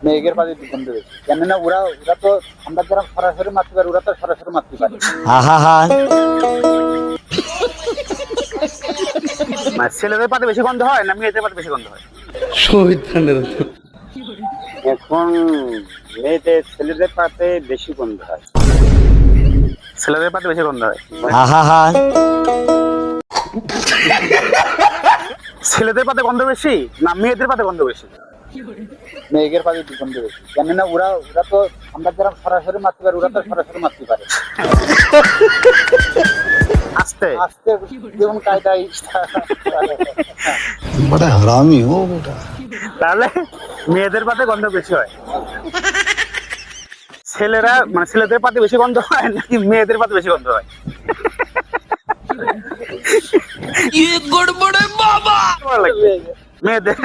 মেঘের পাতে গন্ধ বেশি, কেননা ওরা ওরা তো আমরা যারা সরাসরি মারতে পারে, ওরা তো সরাসরি মারতে পারে। ছেলেদের পাতে বেশি গন্ধ হয় না মেয়েদের পাতে বেশি গন্ধ হয়? এখন মেয়েদের ছেলেদের পাতে বেশি গন্ধ হয়। ছেলেদের পাতে বেশি গন্ধ হয়। ছেলেদের পাতে গন্ধ বেশি না মেয়েদের পাতে গন্ধ বেশি? মেঘের পাতে গন্ধ বেশি, কেননা ওরা ওরা তো আমরা যারা সরাসরি মারতে পারে, ওরা তো সরাসরি মারতে পারে। আস্তে আজকে যেমন কায়দায় बड़ा हरामी हो बेटा। তাহলে মেয়েদের পাতে গন্ধ বেশি হয়। ছেলেরা মানে ছেলেদের পাতে বেশি গন্ধ হয় নাকি মেয়েদের পাতে বেশি গন্ধ হয়? মেয়েদের।